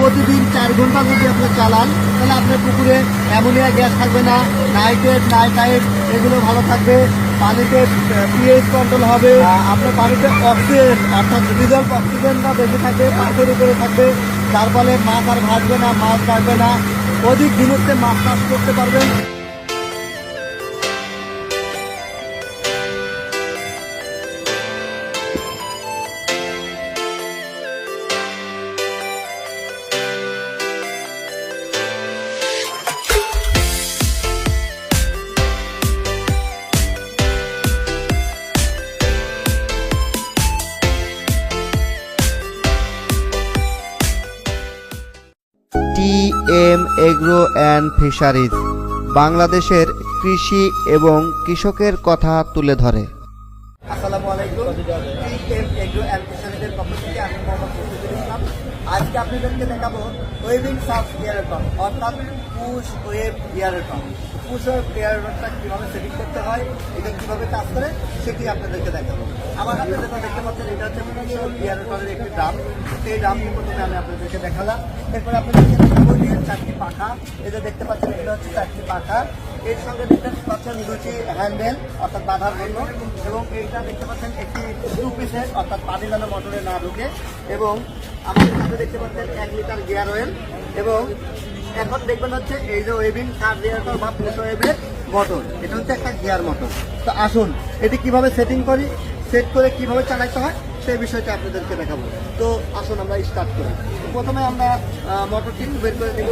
প্রতিদিন 4 ঘন্টা যদি আপনি চালান তাহলে আপনার পুকুরে অ্যামোনিয়া গ্যাস থাকবে না, নাইট্রেট নাইট্রাইট এগুলো ভালো থাকবে, পানিতে পিএইচ কন্ট্রোল হবে, আপনার পানিতে অক্সিজেন অর্থাৎ রিজার্ভ অক্সিজেনটা বেশি থাকবে, পাথর উপরে থাকবে, যার ফলে মাছ আর ভাসবে না, মাছ থাকবে না, অধিক দিনতে মাছ চাষ করতে পারবেন। টিএম এগ্রো অ্যান্ড ফিশারিজ বাংলাদেশের কৃষি এবং কৃষকের কথা তুলে ধরে। আসসালামু আলাইকুম। টিএম এগ্রো অ্যান্ড ফিশারিজের পক্ষ থেকে আমি মোহাম্মদ মুস্তাফিজুর ইসলাম। আজকে আপনাদেরকে দেখাবো ওয়েভিং সার্ফ এয়ারের পাম্প অর্থাৎ পুশ ওয়েভ এয়ারের পাম্প। পুশ ওয়েভ এয়ারটা কীভাবে সেটিং করতে হয়, এটা কীভাবে কাজ করে সেটি আপনাদেরকে দেখাবো। আমার হাতে যেটা দেখতে পাচ্ছেন এটা হচ্ছে পুশ ওয়েভ এয়ারের পাম্পের একটি ড্রাম। এই ড্রামটি প্রথমে আমি আপনাদেরকে দেখালাম। এরপরে আপনাদেরকে দেখাবো এর 4টি পাখা। এই যে দেখতে পাচ্ছেন এটা হচ্ছে 4টি পাখা। এর সঙ্গে দেখতে পাচ্ছেন 2টি হ্যান্ডেল অর্থাৎ বাঁধার জন্য, এবং এইটা দেখতে পাচ্ছেন একটি 2 পিসের অর্থাৎ পানি যেন মোটরে না ঢুকে, এবং আমাদের সাথে দেখতে পাচ্ছেন 1 লিটার গিয়ার অয়েল। এবং এখন দেখবেন হচ্ছে এই যে ওয়েভিং সার্ফ এয়ারের বা পুশ ওয়েভের মোটর, এটা হচ্ছে একটা গিয়ার মোটর। তো আসুন এটি কিভাবে সেটিং করি, সেট করে কিভাবে চালাতে হয় সেই বিষয়টা আপনাদেরকে দেখাবো। তো আসুন আমরা স্টার্ট করি। প্রথমে আমরা মোটরটি বের করে নিব।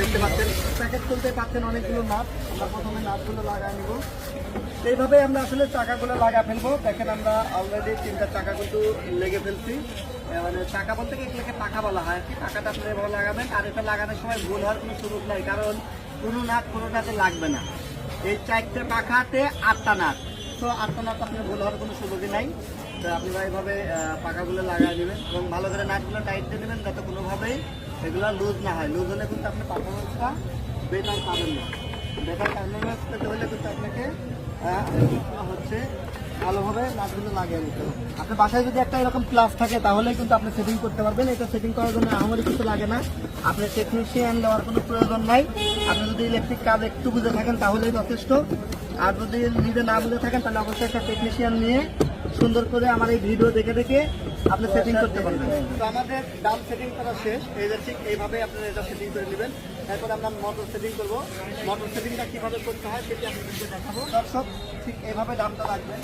দেখতে পাচ্ছেন প্যাকেট খুলতে পাচ্ছেন অনেকগুলো নাট। আমরা প্রথমে নাটগুলো লাগাই নিব। এইভাবে আমরা আসলে চাকাগুলো লাগা ফেলবো। দেখেন আমরা অলরেডি 3টা চাকা কিন্তু লেগে ফেলছি। মানে চাকা বলতে কি এগুলোকে পাখা বলা হয় আর কি। পাখাটা আপনি এভাবে লাগাবেন, আর এটা লাগানোর সময় ভুল হওয়ার কোনো সুযোগ নাই, কারণ কোনো নাট কোনোটাতে লাগবে না। এই 4টে পাখাতে 8টা নাট, তো 8টা নাট আপনার ভুল হওয়ার কোনো সুযোগই নাই। তো আপনি এইভাবে পাখাগুলো লাগাই নেবেন এবং ভালো করে নাটগুলো টাইট দিয়ে নেবেন যাতে কোনোভাবেই এগুলো লুজ না হয়। লুজ হলে কিন্তু আপনি পারফরমেন্সটা বেটার পাবেন না। বেটার পারফরমেন্স পেতে হলে কিন্তু আপনাকে হচ্ছে ভালোভাবে নাটগুলো লাগিয়ে নিতে হবে। আপনার বাসায় যদি একটা এরকম প্লাস থাকে তাহলে কিন্তু আপনি সেটিং করতে পারবেন। এটা সেটিং করার জন্য আমারই কিছু লাগে না, আপনার টেকনিশিয়ান দেওয়ার কোনো প্রয়োজন নাই। আপনি যদি ইলেকট্রিক কাজ একটু বুঝে থাকেন তাহলেই যথেষ্ট, আর যদি নিজে না বুঝে থাকেন তাহলে অবশ্যই একটা টেকনিশিয়ান নিয়ে সুন্দর করে আমার এই ভিডিও দেখে দেখে আপনি সেটিং করতে পারবেন। তো আমাদের ডাম সেটিং করা শেষ। এই যে ঠিক এইভাবে আপনারা এটা সেটিং করে নেবেন। এরপর আমরা মোটর সেটিং করবো। মোটর সেটিংটা কীভাবে করতে হয় সেটি আপনাদেরকে দেখাবো। দর্শক ঠিক এইভাবে ডামটা রাখবেন।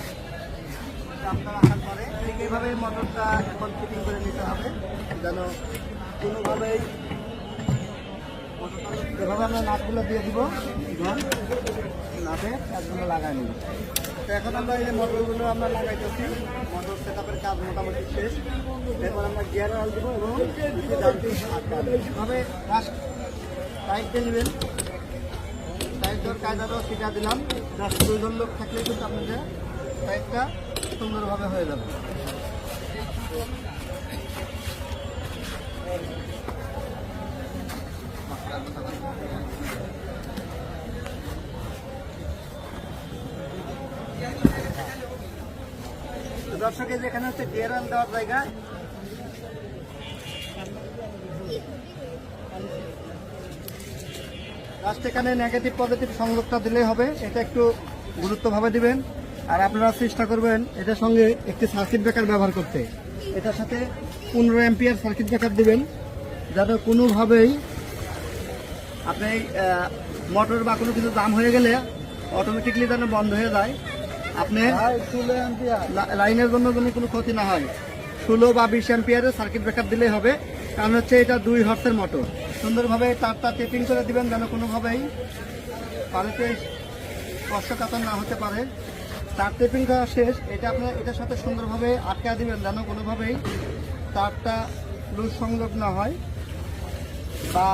ডামটা রাখার পরে ঠিক এইভাবে মোটরটা এখন ফিটিং করে নিতে হবে যেন কোনোভাবেই এভাবে আমরা নাটগুলো দিয়ে দিব। নাটে কাজগুলো লাগাই নিব। তো এখন আমরা এই যে মোটরগুলো আমরা লাগাইতেছি, মোটর সেটআপের কাজ মোটামুটি শেষ। এরপর আমরা গিয়ার অয়েল দেবো এবং এভাবে ফার্স্ট টাইট দিয়ে নেবেন। টাইট দেওয়ার কায়দাটাও শিখা দিলাম। জাস্ট 2জন লোক থাকলে কিন্তু আপনাদের টাইটটা সুন্দরভাবে হয়ে যাবে। দর্শকের যেখানে হচ্ছে গিয়ার অয়েল দেওয়ার জায়গা, লাস্ট এখানে নেগেটিভ পজিটিভ সংযোগটা দিলেই হবে। এটা একটু গুরুত্বভাবে দিবেন। আর আপনারা চেষ্টা করবেন এটার সঙ্গে একটি সার্কিট ব্রেকার ব্যবহার করতে। এটার সাথে 15 অ্যাম্পিয়ার সার্কিট ব্রেকার দিবেন যাতে কোনোভাবেই আপনি মোটর বা কোনো কিছু জাম হয়ে গেলে অটোমেটিকলি যেন বন্ধ হয়ে যায়, আপনার লাইনের জন্য যেন কোনো ক্ষতি না হয়। 16 বা 20 অ্যাম্পিয়ারের সার্কিট ব্রেকার দিলেই হবে, কারণ হচ্ছে এটা 2 হর্সের মোটর। সুন্দরভাবে তারটা টেপিং করে দিবেন যেন কোনোভাবেই পানিতে কষ্টকাতর না হতে পারে। তার টেপিং করা শেষ। এটা আপনার এটার সাথে সুন্দরভাবে আটকা দিবেন যেন কোনোভাবেই তারটা লুজ সংযোগ না হয়, বা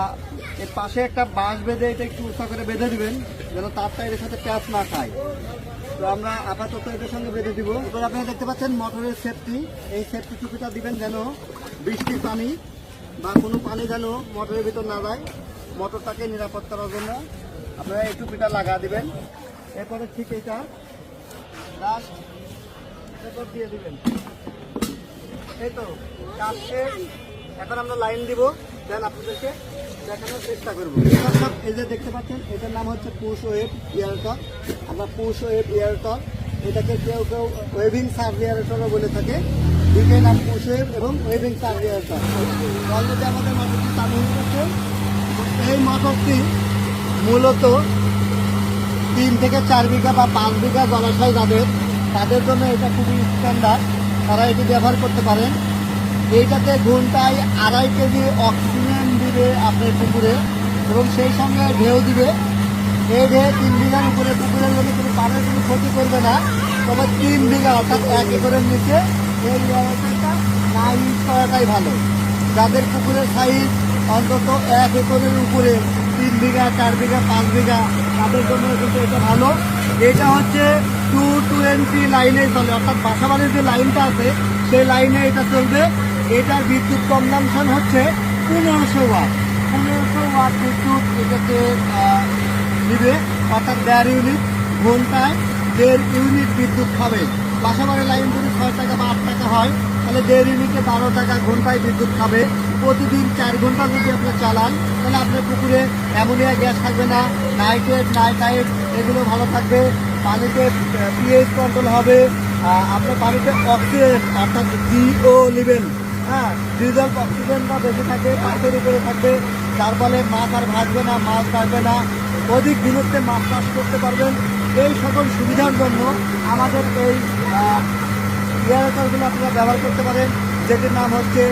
এর পাশে একটা বাঁশ বেঁধে এটা একটু উঁচা করে বেঁধে দিবেন যেন তারটা এর সাথে প্যাঁচ না খায়। তো আমরা আপাতত এটার সঙ্গে বেঁধে দিব। এবার আপনারা দেখতে পাচ্ছেন মোটরের সেফটি, এই সেফটি টুপিটা দিবেন যেন বৃষ্টির পানি বা কোনো পানি যেন মোটরের ভিতর না যায়। মোটরটাকে নিরাপদ করার জন্য আপনারা এই টুপিটা লাগা দিবেন। এরপরে ঠিক এটা লাস্ট দিয়ে দিবেন। এই তো কাজ শেষ। এখন আমরা লাইন দিব। দেন আপনাদেরকে দেখানোর চেষ্টা করবো। এই যে দেখতে পাচ্ছেন, এটার নাম হচ্ছে পুশ ওয়েভ এয়ারটক। আমরা পুশ ওয়েভ এয়ারটক, এটাকে কেউ কেউ ওয়েভিং সার্ভ এয়ারটকও বলে থাকে। দুইটাই নাম পুশ ওয়েভ এবং ওয়েভিং সার্ভ এয়ারটক। অলরেডি আমাদের মোটরটি চালু হয়ে গেছে। এই মোটরটি মূলত 3 থেকে 4 বিঘা বা 5 বিঘা জলাশয় যাদের, তাদের জন্য এটা খুবই স্ট্যান্ডার্ড, তারা এটি ব্যবহার করতে পারেন। এইটাতে ঘন্টায় 2.5 কেজি অক্সিজেন দিবে আপনার পুকুরে, এবং সেই সঙ্গে ঢেউ দিবে। এই ঢেউ 3 বিঘার উপরে পুকুরের জন্য কোনো পানের কোনো ক্ষতি করবে না। তবে 3 বিঘা অর্থাৎ 1 একরের নিচে এই ব্যবস্থাটা না ইউজ করাটাই ভালো। যাদের পুকুরের সাইজ অন্তত 1 একরের উপরে, 3 বিঘা 4 বিঘা 5 বিঘা, তাদের জন্য কিন্তু এটা ভালো। এটা হচ্ছে 220 লাইনে চলে, অর্থাৎ বাসাবাড়ির যে লাইনটা আছে সেই লাইনে এটা চলবে। এটার বিদ্যুৎ কনজামশন হচ্ছে 1500 ওয়াট। 1500 ওয়াট বিদ্যুৎ এটাতে নিবে, অর্থাৎ 1.5 ইউনিট, ঘন্টায় 1.5 ইউনিট বিদ্যুৎ খাবে। বাসাবাড়ির লাইন যদি 6 টাকা বা 8 টাকা হয়, তাহলে 1.5 ইউনিটে 12 টাকা ঘন্টায় বিদ্যুৎ খাবে। প্রতিদিন 4 ঘন্টা যদি আপনি চালান, তাহলে আপনার পুকুরে অ্যামোনিয়া গ্যাস থাকবে না, নাইট্রেট নাইট্রাইট এগুলো ভালো থাকবে। পানিতে পিএইচ কন্ট্রোল হবে। আপনার পানিতে অক্সিজেন অর্থাৎ DO লেভেল, ডিজেল অক্সিজেনটা বেশি থাকে, পাইপের উপরে থাকবে, যার ফলে মাছ আর ভাসবে না, মাছ ভাসবে না, অধিক দূরত্বে মাছ চাষ করতে পারবেন। এই সকল সুবিধার জন্য আমাদের এই এয়ারটরগুলো আপনারা ব্যবহার করতে পারেন, যেটির নাম হচ্ছে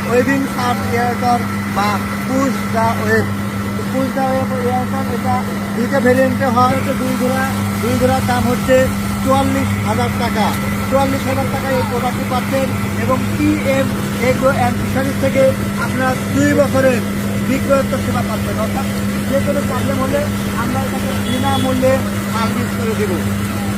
ওয়েভিং সার্ভ এয়ারটর বা push the wave. Push the wave aerator এটা 2টা ভেরিয়েন্টে হয়। হচ্ছে 2 ঘোড়ার দাম হচ্ছে 44,000 টাকা। 44,000 টাকায় এই প্রোডাক্টটি পাচ্ছেন, এবং TM এগ্রো অ্যান্ড ফিশারিজ থেকে আপনারা 2 বছরের বিক্রয়োত্তর সেবা পাচ্ছেন। অর্থাৎ যে কোনো প্রবলেম হলে আমরা এটাকে বিনামূল্যে সার্ভিস করে দেবো।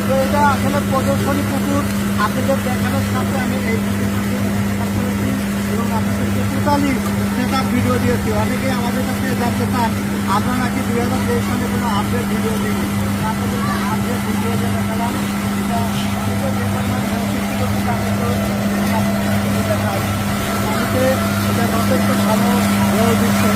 তো এটা আসলে প্রদর্শনী পুকুর আপনাদের দেখানোর সাথে আমি এই করেছি, এবং আপনাদেরকে টোটালি সেটা ভিডিও দিয়েছি। অনেকেই আমাদের কাছে জানতে চান আমরা নাকি 2023 সালে কোনো আপডেট ভিডিও দিই। আপনাদেরকে আপডেট ভিডিও দিয়ে দেখালাম। এটা অনেকের দেখায়, অনেকে এটা যথেষ্ট ভালো হয়ে দিচ্ছে।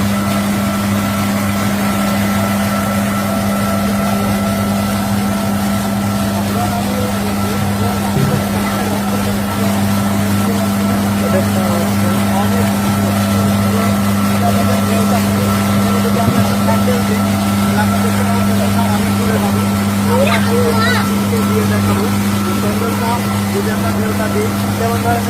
যেমন ধরেন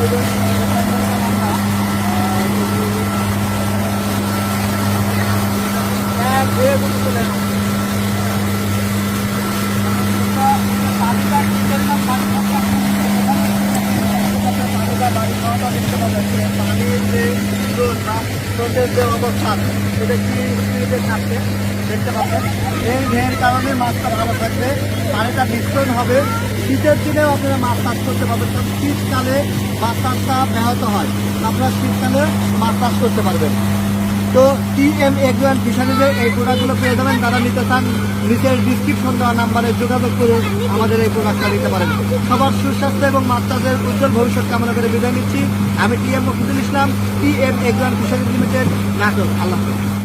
পানির যে অবস্থান, এটা কি স্পিডে থাকবে দেখতে পাবেন। এই ঢেউর কারণে মাছটা ভালো থাকবে, পানিটা মিশ্রণ হবে। শীতের দিনেও আপনারা মাছ চাষ করতে পারবেন, কারণ শীতকালে মাছ চাষটা ব্যাহত হয়, আপনারা শীতকালে মাছ চাষ করতে পারবেন। তো TM এগ্রো অ্যান্ড ফিশারিজের এই প্রোডাক্টগুলো পেয়ে যাবেন। যারা নিতে চান নিচের ডিসক্রিপশন দেওয়া নাম্বারে যোগাযোগ করে আমাদের এই প্রোডাক্টটা নিতে পারেন। সবার সুস্বাস্থ্য এবং মাছ চাষের উজ্জ্বল ভবিষ্যৎ কামনা করে বিদায় নিচ্ছি। আমি TM Mofizul Islam, TM agro and fisheries limited, Natore. আল্লাহ হাফেজ।